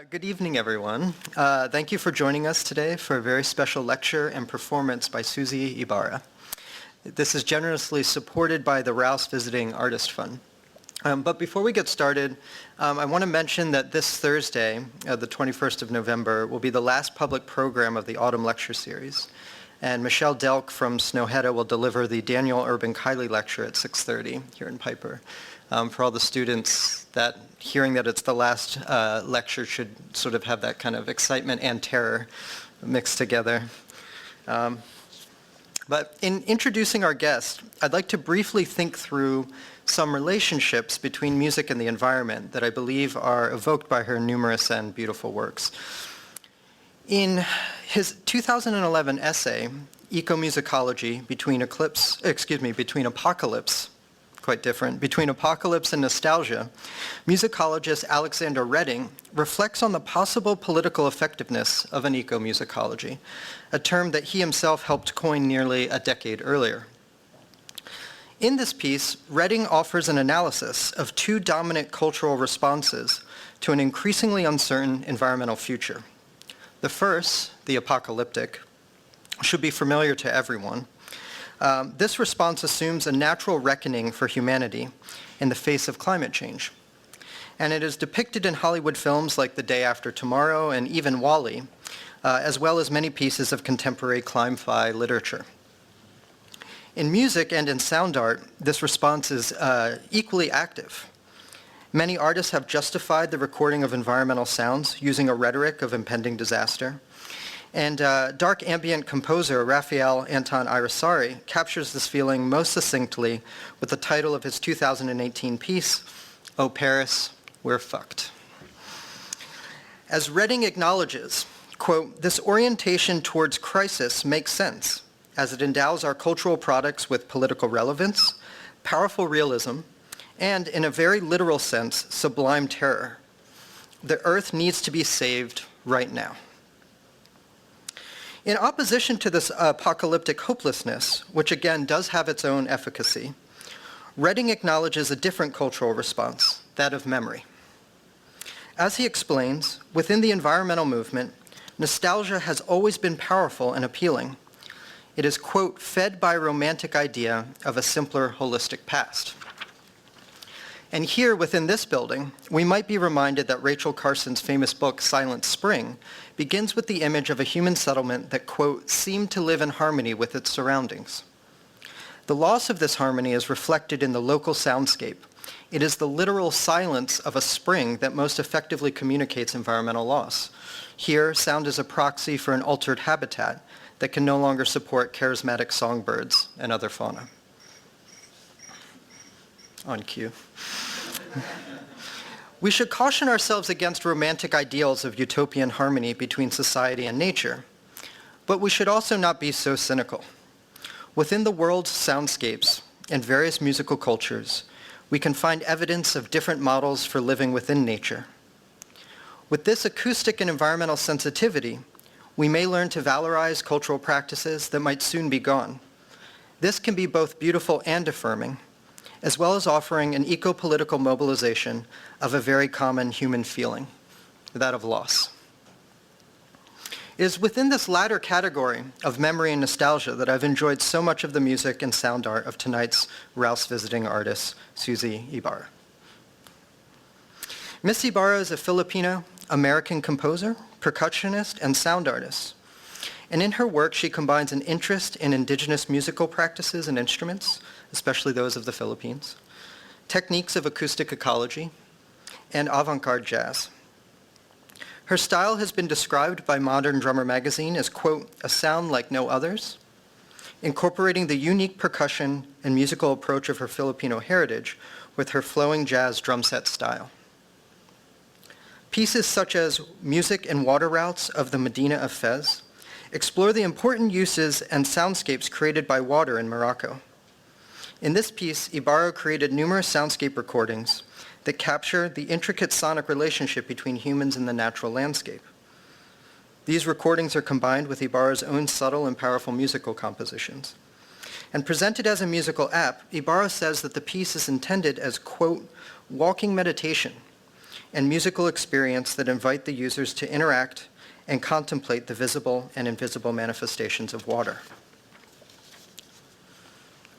Good evening, everyone. Thank you for joining us today for a very special lecture and performance by Susie Ibarra. This is generously supported by the Rouse Visiting Artist Fund. But before we get started, I want to mention that this Thursday, the 21st of November, will be the last public program of the Autumn Lecture Series. And Michelle Delk from Snøhetta will deliver the Daniel Urban Kiley Lecture at 6:30 here in Piper. For all the students, that hearing that it's the last lecture should sort of have that kind of excitement and terror mixed together. But in introducing our guest, I'd like to briefly think through some relationships between music and the environment that I believe are evoked by her numerous and beautiful works. In his 2011 essay, Ecomusicology, between Apocalypse, quite different, between Apocalypse and Nostalgia, musicologist Alexander Redding reflects on the possible political effectiveness of an ecomusicology, a term that he himself helped coin nearly a decade earlier. In this piece, Redding offers an analysis of two dominant cultural responses to an increasingly uncertain environmental future. The first, the apocalyptic, should be familiar to everyone. This response assumes a natural reckoning for humanity in the face of climate change. And it is depicted in Hollywood films like The Day After Tomorrow and even WALL-E, as well as many pieces of contemporary clim-fi literature. In music and in sound art, this response is equally active. Many artists have justified the recording of environmental sounds using a rhetoric of impending disaster. And dark ambient composer Raphael Anton Irisari captures this feeling most succinctly with the title of his 2018 piece, "Oh Paris, We're Fucked." As Redding acknowledges, quote, "This orientation towards crisis makes sense as it endows our cultural products with political relevance, powerful realism, and, in a very literal sense, sublime terror. The earth needs to be saved right now." In opposition to this apocalyptic hopelessness, which again does have its own efficacy, Redding acknowledges a different cultural response, that of memory. As he explains, within the environmental movement, nostalgia has always been powerful and appealing. It is, quote, "fed by a romantic idea of a simpler, holistic past." And here within this building, we might be reminded that Rachel Carson's famous book, Silent Spring, begins with the image of a human settlement that, quote, "seemed to live in harmony with its surroundings." The loss of this harmony is reflected in the local soundscape. It is the literal silence of a spring that most effectively communicates environmental loss. Here, sound is a proxy for an altered habitat that can no longer support charismatic songbirds and other fauna. On cue. We should caution ourselves against romantic ideals of utopian harmony between society and nature, but we should also not be so cynical. Within the world's soundscapes and various musical cultures, we can find evidence of different models for living within nature. With this acoustic and environmental sensitivity, we may learn to valorize cultural practices that might soon be gone. This can be both beautiful and affirming, as well as offering an eco-political mobilization of a very common human feeling, that of loss. It is within this latter category of memory and nostalgia that I've enjoyed so much of the music and sound art of tonight's Rouse visiting artist, Susie Ibarra. Miss Ibarra is a Filipino-American composer, percussionist, and sound artist. And in her work, she combines an interest in indigenous musical practices and instruments, especially those of the Philippines, techniques of acoustic ecology, and avant-garde jazz. Her style has been described by Modern Drummer magazine as, quote, "a sound like no others," incorporating the unique percussion and musical approach of her Filipino heritage with her flowing jazz drum set style. Pieces such as Music and Water Routes of the Medina of Fez explore the important uses and soundscapes created by water in Morocco. In this piece, Ibarra created numerous soundscape recordings that capture the intricate sonic relationship between humans and the natural landscape. These recordings are combined with Ibarra's own subtle and powerful musical compositions. And presented as a musical app, Ibarra says that the piece is intended as, quote, "walking meditation," and musical experience that invite the users to interact and contemplate the visible and invisible manifestations of water.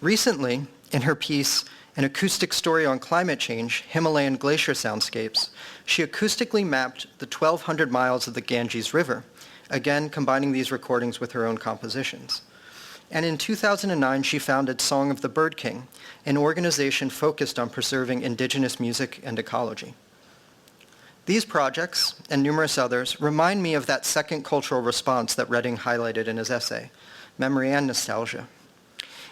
Recently, in her piece, An Acoustic Story on Climate Change, Himalayan Glacier Soundscapes, she acoustically mapped the 1,200 miles of the Ganges River, again combining these recordings with her own compositions. And in 2009, she founded Song of the Bird King, an organization focused on preserving indigenous music and ecology. These projects, and numerous others, remind me of that second cultural response that Redding highlighted in his essay, memory and nostalgia.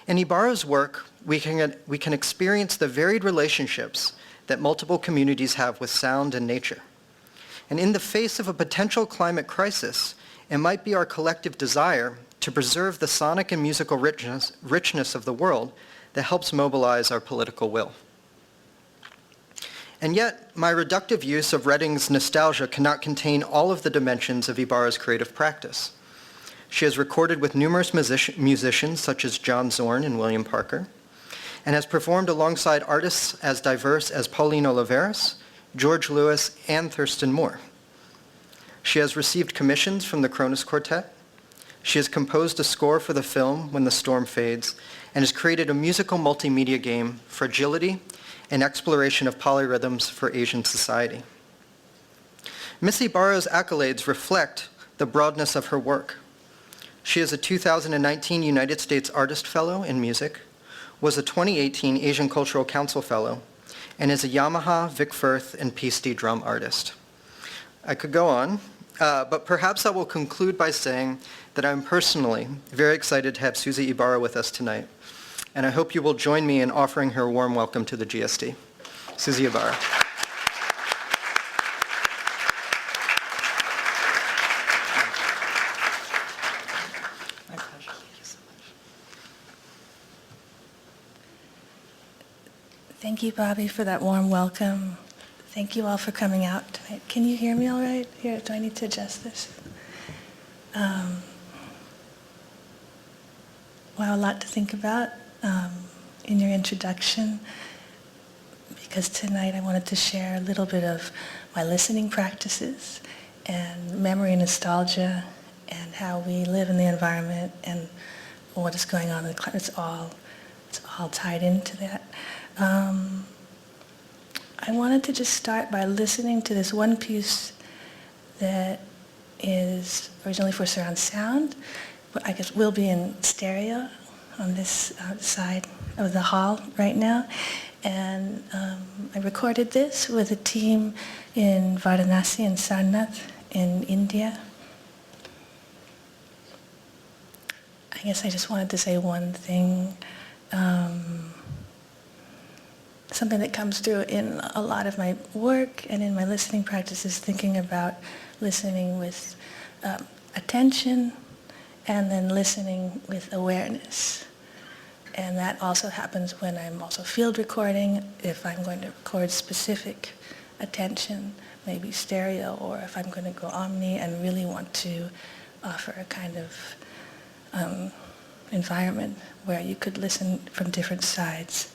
In Ibarra's work, we can experience the varied relationships that multiple communities have with sound and nature. And in the face of a potential climate crisis, it might be our collective desire to preserve the sonic and musical richness of the world that helps mobilize our political will. And yet, my reductive use of Redding's nostalgia cannot contain all of the dimensions of Ibarra's creative practice. She has recorded with numerous musicians such as John Zorn and William Parker, and has performed alongside artists as diverse as Pauline Oliveras, George Lewis, and Thurston Moore. She has received commissions from the Kronos Quartet. She has composed a score for the film When the Storm Fades, and has created a musical multimedia game, Fragility, an exploration of polyrhythms for Asian society. Miss Ibarra's accolades reflect the broadness of her work. She is a 2019 United States Artist Fellow in Music, was a 2018 Asian Cultural Council Fellow, and is a Yamaha, Vic Firth, and Peace D drum artist. I could go on, but perhaps I will conclude by saying that I'm personally very excited to have Susie Ibarra with us tonight, and I hope you will join me in offering her a warm welcome to the GSD. Susie Ibarra. My pleasure. Thank you so much. Thank you, Bobby, for that warm welcome. Thank you all for coming out tonight. Can you hear me all right? Here, do I need to adjust this? Wow, a lot to think about in your introduction, because tonight I wanted to share a little bit of my listening practices and memory and nostalgia and how we live in the environment and what is going on in the climate. It's all tied into that. I wanted to just start by listening to this one piece that is originally for surround sound, but I guess will be in stereo on this side of the hall right now. And I recorded this with a team in Varanasi and Sarnath in India. I guess I just wanted to say one thing. Something that comes through in a lot of my work and in my listening practice is thinking about listening with attention and then listening with awareness. And that also happens when I'm also field recording, if I'm going to record specific attention, maybe stereo, or if I'm going to go omni and really want to offer a kind of environment where you could listen from different sides.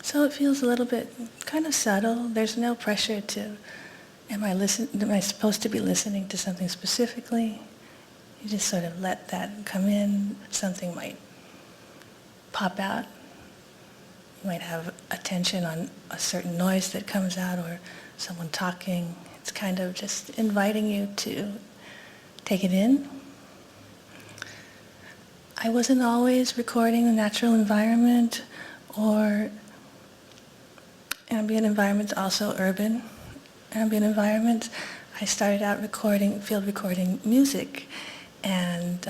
So it feels a little bit kind of subtle. There's no pressure to, am I supposed to be listening to something specifically? You just sort of let that come in. Something might pop out. You might have attention on a certain noise that comes out or someone talking. It's kind of just inviting you to take it in. I wasn't always recording the natural environment or ambient environments, also urban ambient environments. I started out field recording music, and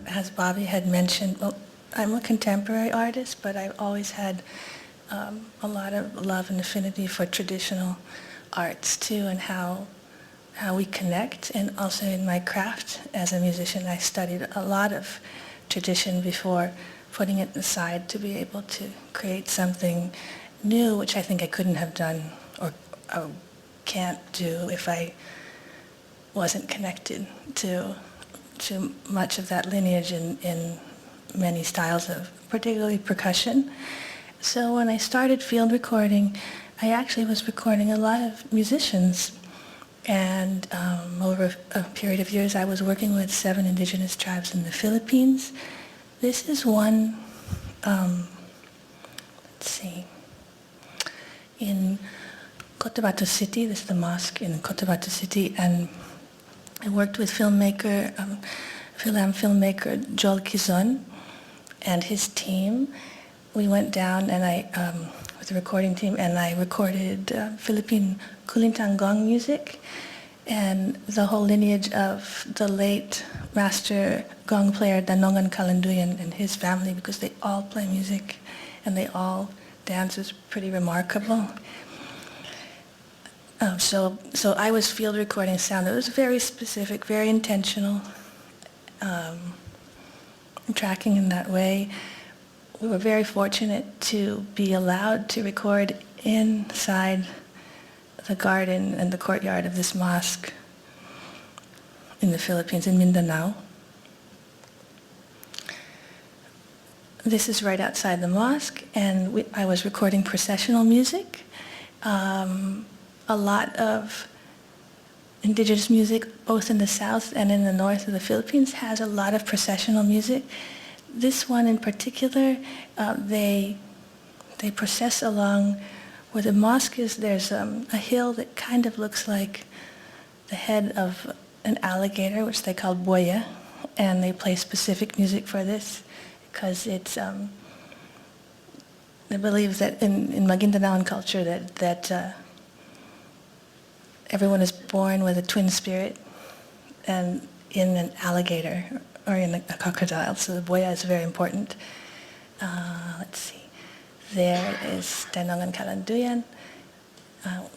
as Bobby had mentioned, well, I'm a contemporary artist, but I've always had a lot of love and affinity for traditional arts too, and how we connect. And also in my craft as a musician, I studied a lot of tradition before putting it aside to be able to create something new, which I think I couldn't have done or can't do if I wasn't connected to much of that lineage in many styles of particularly percussion. So when I started field recording, I actually was recording a lot of musicians, and over a period of years I was working with 7 indigenous tribes in the Philippines. This is one, let's see, in Cotabato City. This is the mosque in Cotabato City, and I worked with film filmmaker Joel Kizon and his team. We went down and with the recording team, and I recorded Philippine Kulintang gong music and the whole lineage of the late master gong player Danongan Kalanduyan and his family, because they all play music and they all dance. Is pretty remarkable. So I was field recording sound. It was very specific, very intentional, tracking in that way. We were very fortunate to be allowed to record inside the garden and the courtyard of this mosque in the Philippines, in Mindanao. This is right outside the mosque, and I was recording processional music. A lot of indigenous music, both in the south and in the north of the Philippines, has a lot of processional music. This one in particular, they process along where the mosque is. There's a hill that kind of looks like the head of an alligator, which they call boya, and they play specific music for this because it's, they believe that in Maguindanaoan culture that everyone is born with a twin spirit and in an alligator or in a crocodile, so the boya is very important. Let's see. There is Danongan Kalanduyan.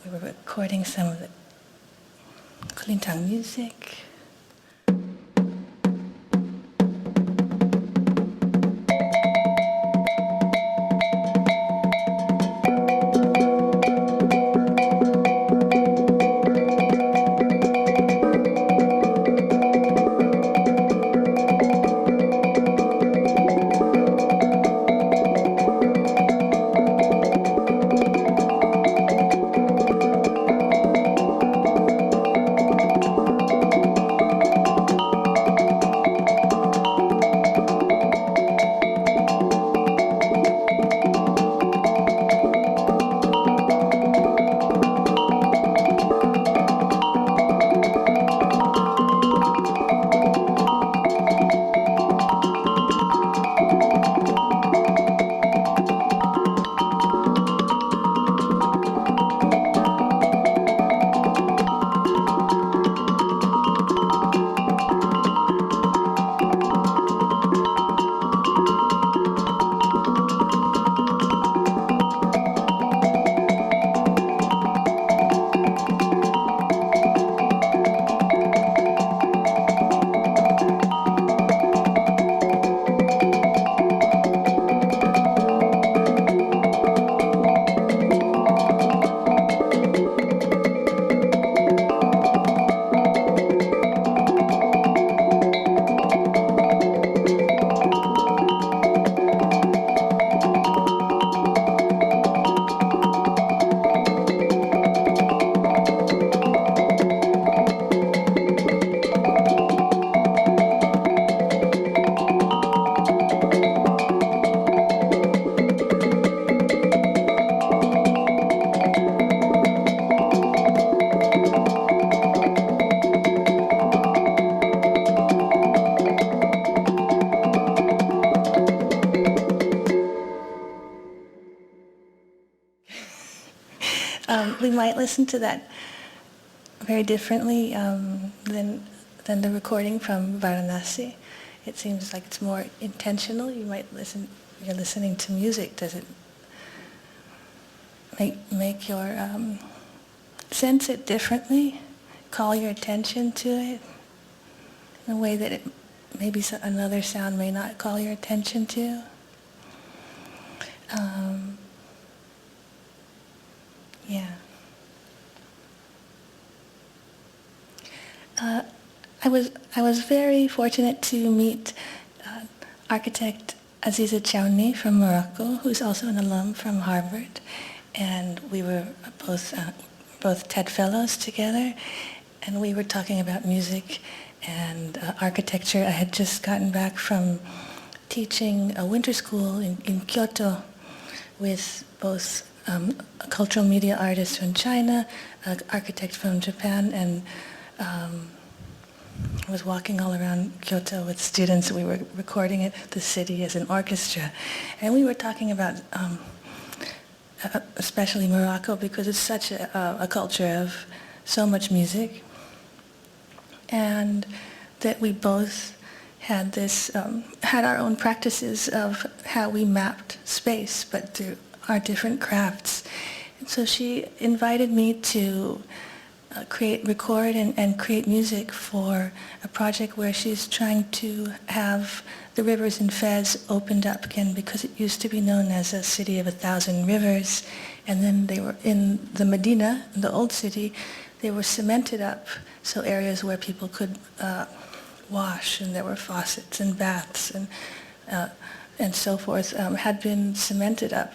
We were recording some of the Kulintang music. we might listen to that very differently than the recording from Varanasi. It seems like it's more intentional. You might listen. You're listening to music. Does it make your sense it differently? Call your attention to it in a way that it maybe another sound may not call your attention to. Yeah. I was very fortunate to meet architect Aziza Chaouni from Morocco, who's also an alum from Harvard, and we were both TED Fellows together, and we were talking about music and architecture. I had just gotten back from teaching a winter school in Kyoto with both a cultural media artist from China, an architect from Japan, and I was walking all around Kyoto with students. We were recording it, the city as an orchestra. And we were talking about especially Morocco, because it's such a culture of so much music. And that we both had had our own practices of how we mapped space, but through our different crafts. And so she invited me to record and create music for a project where she's trying to have the rivers in Fez opened up again, because it used to be known as a city of 1,000 rivers, and then they were in the Medina, the old city, they were cemented up, so areas where people could wash, and there were faucets and baths and so forth, had been cemented up.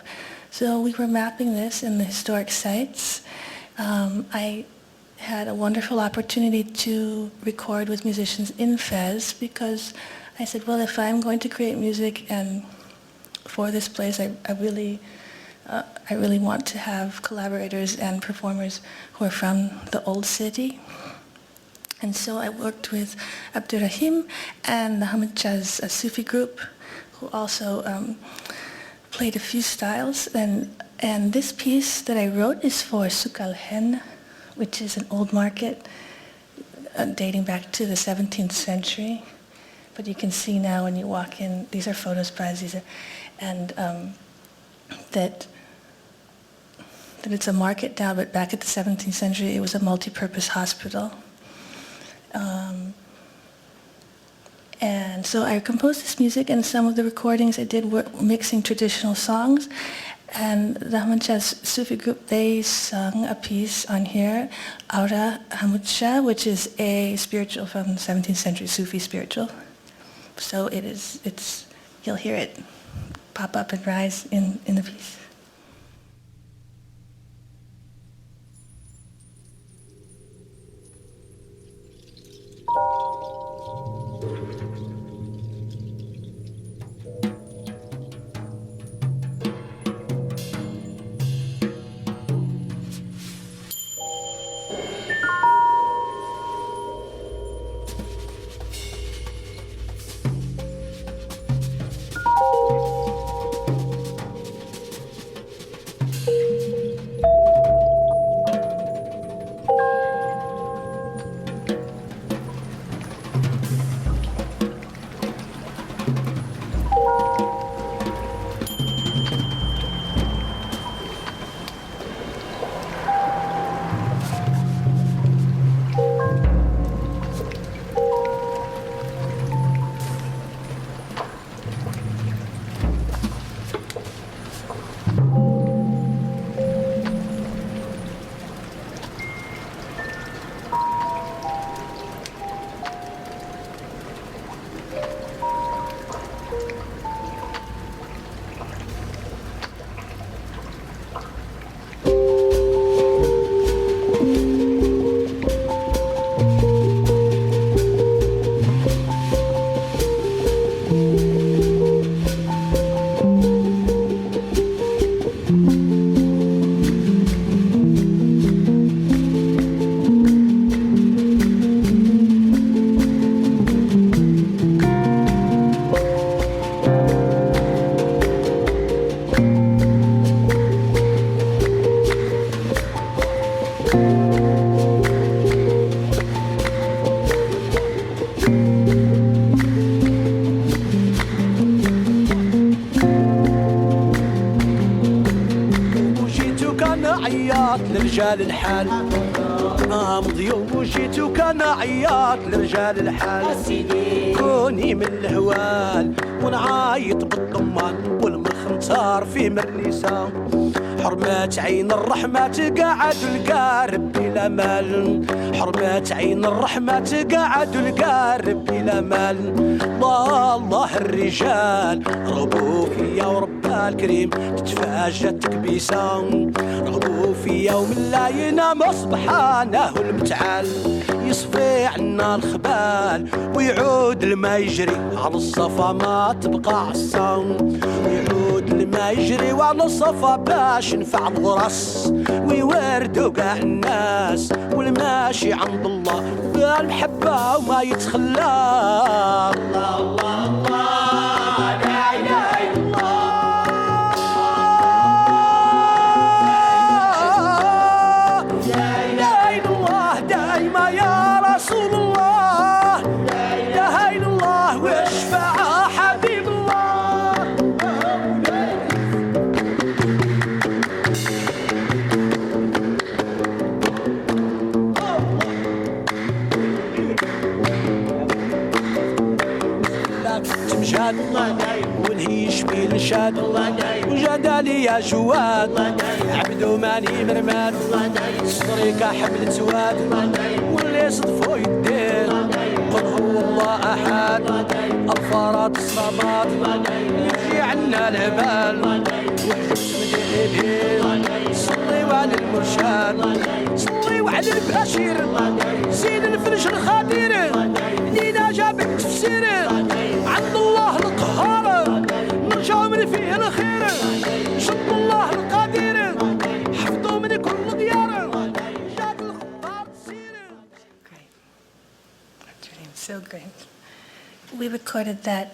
So we were mapping this in the historic sites. I had a wonderful opportunity to record with musicians in Fez, because I said, well, if I'm going to create music and for this place, I really want to have collaborators and performers who are from the old city. And so I worked with Abdurrahim and the Hamidchaz, a Sufi group, who also played a few styles. And this piece that I wrote is for Sukal Hen, which is an old market dating back to the 17th century. But you can see now when you walk in, these are photos by Aziza, and that it's a market now, but back at the 17th century, it was a multi-purpose hospital. And so I composed this music, and some of the recordings I did were mixing traditional songs. And the Hamidchaz Sufi group, they sung a piece on here, Aura Hamidchaz, which is a spiritual from the 17th century, Sufi spiritual. So you'll hear it pop up and rise in the piece. عياط لرجال الحال مضيو وجيتو كان عياط لرجال الحال كوني من الهوال ونعايط بالضمان والمخنطار في مرنيسة حرمات عين الرحمة تقعد القارب بلا مال حرمات عين الرحمة تقعد القارب بلا مال الله الرجال رغبوا فيا ورب الكريم تتفاجأ تكبيسة رغبوا فيا ومن لا ينام سبحانه المتعال يصفي عنا الخبال ويعود لما يجري على الصفا ما تبقى عصام ويعود لما يجري وعلى الصفا باش نفع الغرس ويوردوا كاع الناس والماشي عند الله بالمحبة وما يتخلى الله الله الله لا إله إلا الله لا إله إلا الله دايما يا رسول الله لا إله إلا الله واشفع حبيب الله تمجاد والهيش بين الشاد وجدالي يا جواد عبدو ماني مرماد صدري كحبل سواد واللي صدفو يدين قل هو الله احد الفرات الصمات يجي عنا الهبال وحجوز مدينين صلي وعلى المرشاد صلي وعلى البشير زين الفرش الخدير لينا جاب التفسير عند الله القهار نرجع من فيه الخير شد الله القدير حفظه من كل ديار جاب الخطار تصير. Great. So great. We recorded that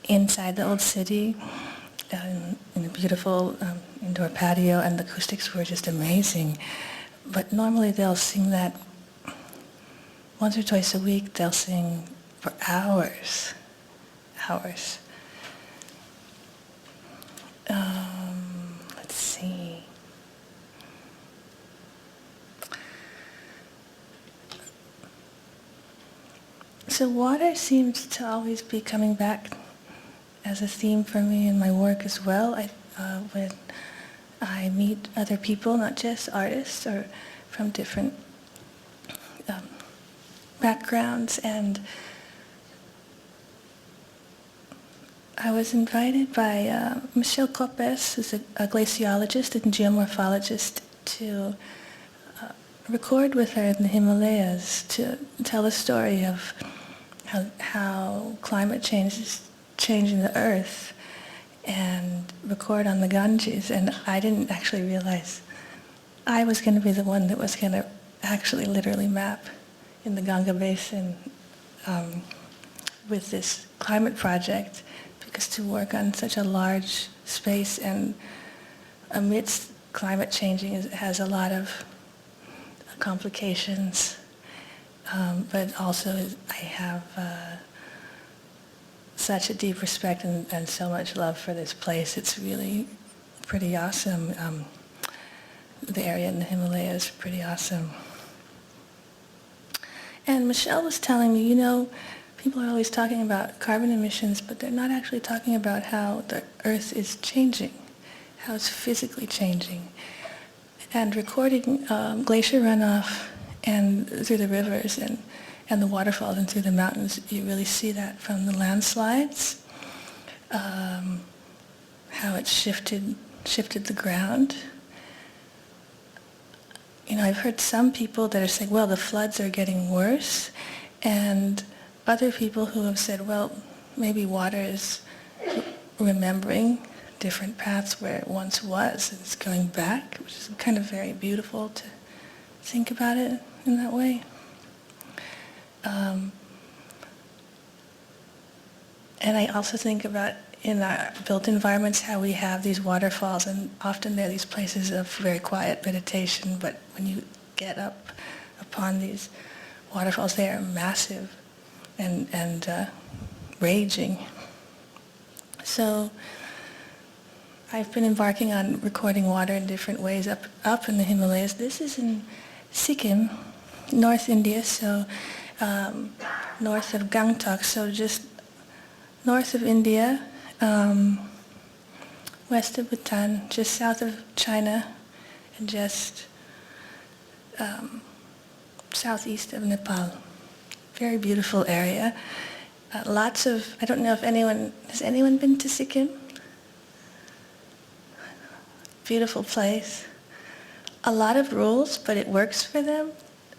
inside the old city in a beautiful indoor patio, and the acoustics were just amazing. But normally they'll sing that once or twice a week. They'll sing for hours. Let's see. So water seems to always be coming back as a theme for me in my work as well. When I meet other people, not just artists or from different backgrounds, and I was invited by Michele Koppes, who's a glaciologist and geomorphologist, to record with her in the Himalayas to tell a story of how climate change is changing the earth, and record on the Ganges. And I didn't actually realize I was going to be the one that was going to actually literally map in the Ganga Basin with this climate project, because to work on such a large space and amidst climate changing has a lot of complications, but also I have such a deep respect and so much love for this place. It's really pretty awesome. The area in the Himalayas is pretty awesome. And Michele was telling me, people are always talking about carbon emissions, but they're not actually talking about how the Earth is changing, how it's physically changing. And recording glacier runoff and through the rivers and the waterfalls and through the mountains, you really see that from the landslides, how it shifted the ground. I've heard some people that are saying, well, the floods are getting worse, and other people who have said, well, maybe water is remembering different paths where it once was, and it's going back, which is kind of very beautiful to think about it in that way. And I also think about in our built environments how we have these waterfalls, and often they're these places of very quiet meditation, but when you get up upon these waterfalls, they are massive and raging. So I've been embarking on recording water in different ways up in the Himalayas. This is in Sikkim, North India, so north of Gangtok, so just north of India, west of Bhutan, just south of China, and just southeast of Nepal. Very beautiful area. Lots of, I don't know if has anyone been to Sikkim? Beautiful place. A lot of rules, but it works for them.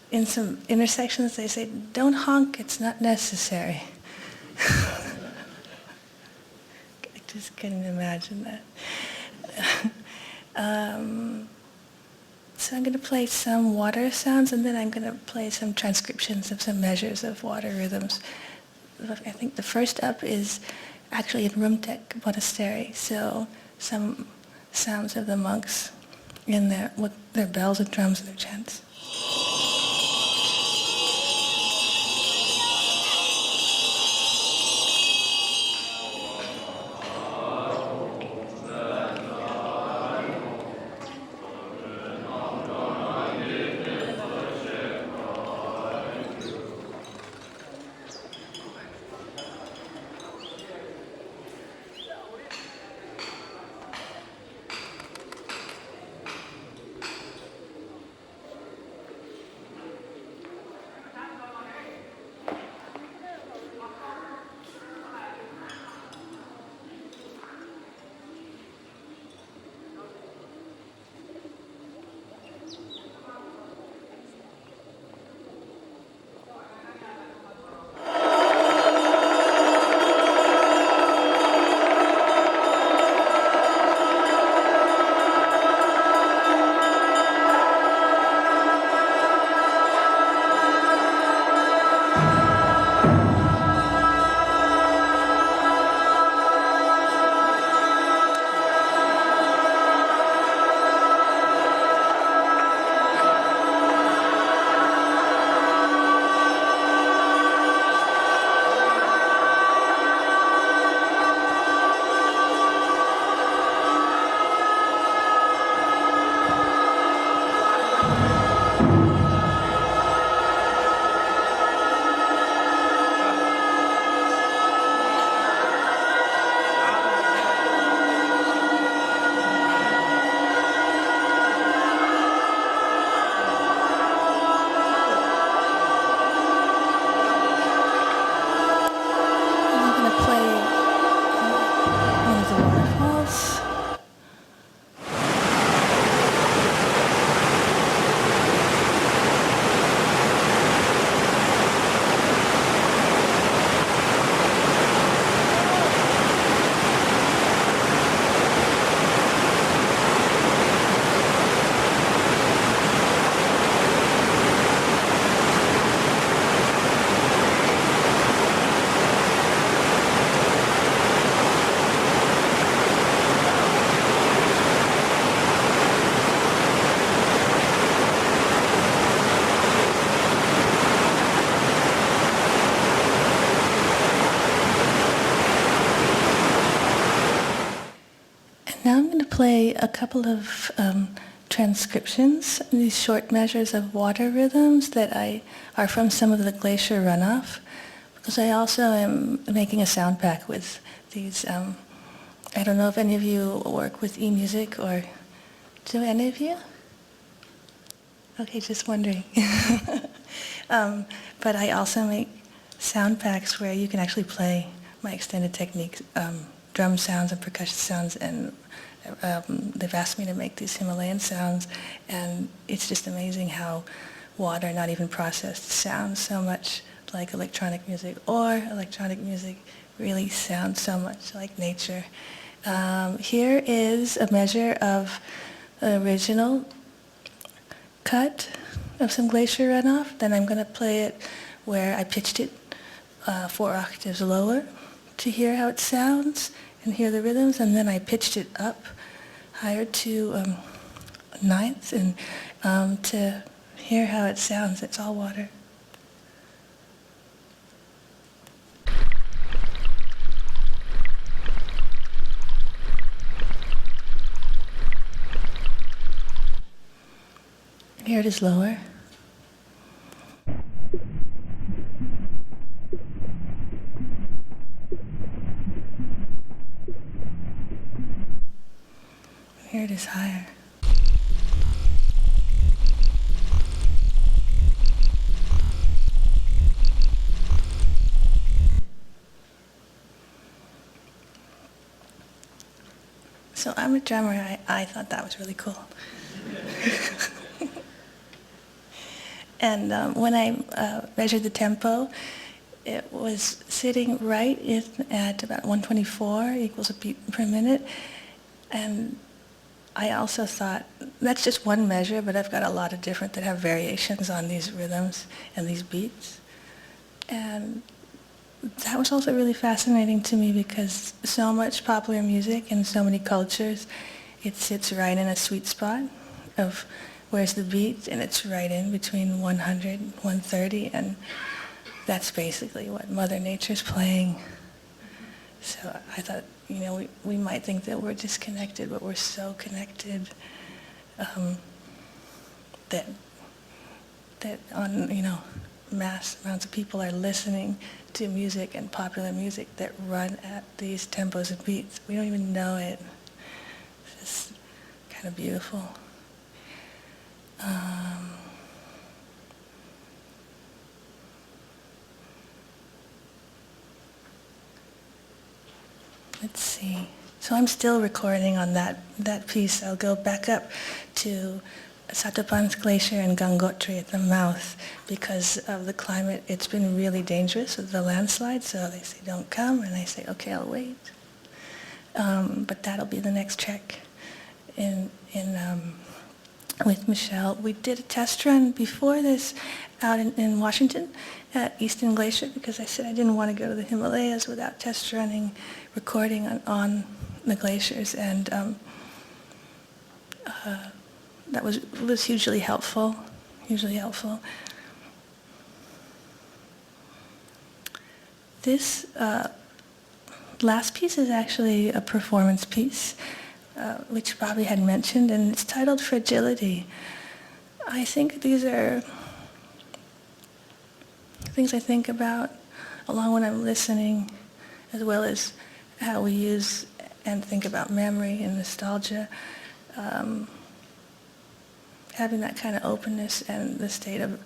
In some intersections they say, don't honk, it's not necessary. I just couldn't imagine that. So I'm going to play some water sounds, and then I'm going to play some transcriptions of some measures of water rhythms. I think the first up is actually in Rumtek Monastery, so some sounds of the monks in with their bells and drums and their chants. Now I'm going to play a couple of transcriptions, these short measures of water rhythms that are from some of the glacier runoff, because I also am making a sound pack with these. I don't know if any of you work with e-music, or do any of you? Okay, just wondering. But I also make sound packs where you can actually play my extended techniques, drum sounds and percussion sounds, and they've asked me to make these Himalayan sounds, and it's just amazing how water, not even processed, sounds so much like electronic music, or electronic music really sounds so much like nature. Here is a measure of the original cut of some glacier runoff. Then I'm going to play it where I pitched it 4 octaves lower to hear how it sounds and hear the rhythms, and then I pitched it up higher to ninths and to hear how it sounds. It's all water. Here it is lower. Here it is higher. So I'm a drummer. I thought that was really cool. And when I measured the tempo, it was sitting right in at about 124 equals a beat per minute. And I also thought, that's just one measure, but I've got a lot of different that have variations on these rhythms and these beats. And that was also really fascinating to me because so much popular music in so many cultures, it sits right in a sweet spot of where's the beat, and it's right in between 100, 130, and that's basically what Mother Nature's playing. So I thought, you know, we might think that we're disconnected, but we're so connected that on, you know, mass amounts of people are listening to music and popular music that run at these tempos and beats. We don't even know it. It's just kind of beautiful. Let's see. So I'm still recording on that piece. I'll go back up to Satopanth Glacier and Gangotri at the mouth. Because of the climate, it's been really dangerous with the landslide, so they say don't come, and I say, okay, I'll wait. But that'll be the next check with Michele. We did a test run before this out in Washington at Eastern Glacier because I said I didn't want to go to the Himalayas without test running, recording on the glaciers, and that was hugely helpful, This last piece is actually a performance piece, which Bobby had mentioned, and it's titled Fragility. I think these are things I think about along when I'm listening, as well as how we use and think about memory and nostalgia. Having that kind of openness and the state of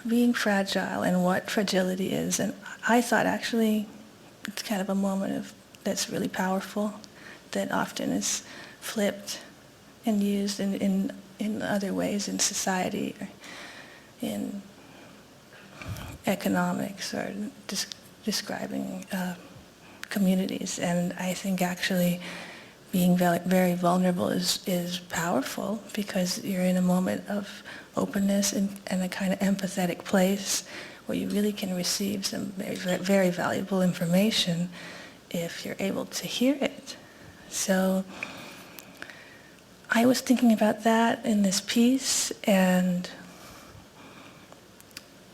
being fragile and what fragility is. And I thought actually it's kind of a moment that's really powerful, that often is flipped and used in other ways in society, or in economics, or describing communities. And I think actually being very vulnerable is powerful because you're in a moment of openness and a kind of empathetic place where you really can receive some very, very valuable information if you're able to hear it. So I was thinking about that in this piece, and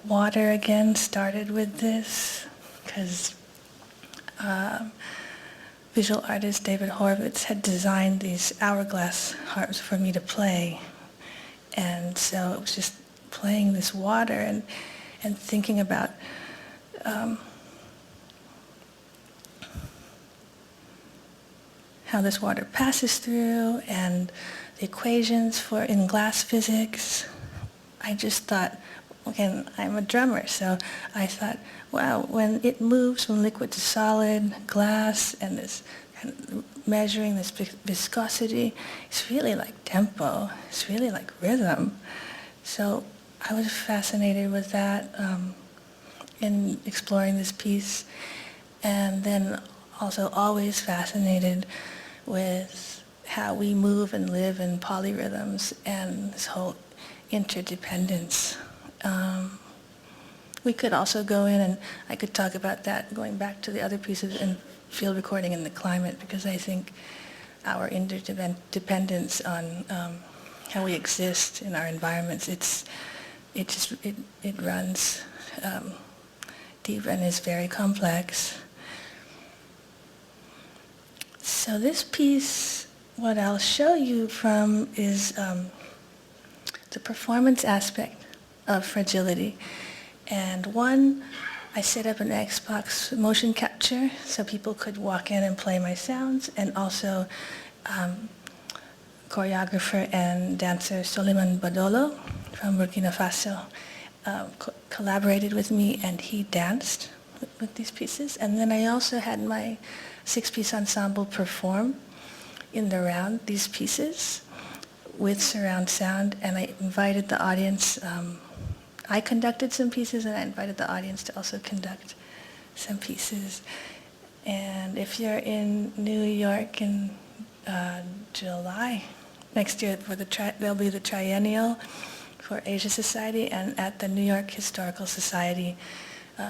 water again started with this because visual artist David Horvitz had designed these hourglass harps for me to play. And so it was just playing this water and thinking about how this water passes through and the equations in glass physics. I just thought, again, I'm a drummer, so I thought, wow, when it moves from liquid to solid, glass, and this kind of measuring this viscosity, it's really like tempo, it's really like rhythm. So I was fascinated with that in exploring this piece, and then also always fascinated with how we move and live in polyrhythms and this whole interdependence. We could also go in, and I could talk about that, going back to the other pieces in field recording and the climate, because I think our interdependence on how we exist in our environments, it runs deep and is very complex. So this piece, what I'll show you from is the performance aspect of Fragility. And one, I set up an Xbox motion capture so people could walk in and play my sounds, and also choreographer and dancer Soliman Badolo from Burkina Faso collaborated with me, and he danced with these pieces. And then I also had my 6-piece ensemble perform in the round these pieces with surround sound, and I invited the audience. I conducted some pieces, and I invited the audience to also conduct some pieces. And if you're in New York in July next year, there'll be the triennial for Asia Society, and at the New York Historical Society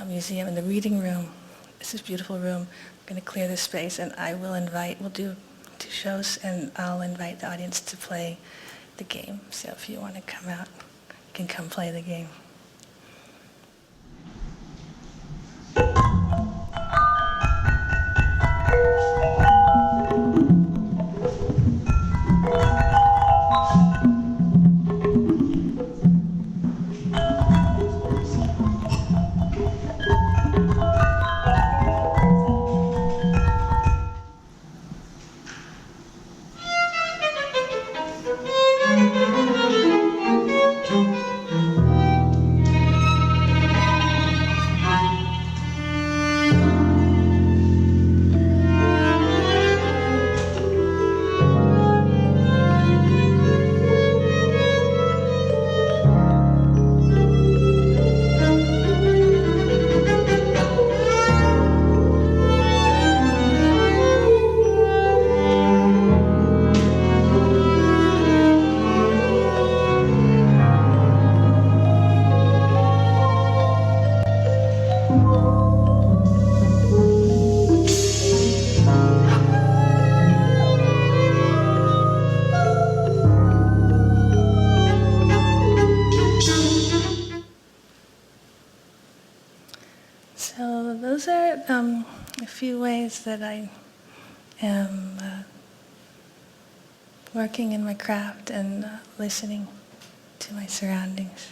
Museum in the reading room. This is a beautiful room. I'm going to clear this space, and we'll do 2 shows, and I'll invite the audience to play the game. So if you want to come out, you can come play the game. So those are a few ways that I am working in my craft and listening to my surroundings.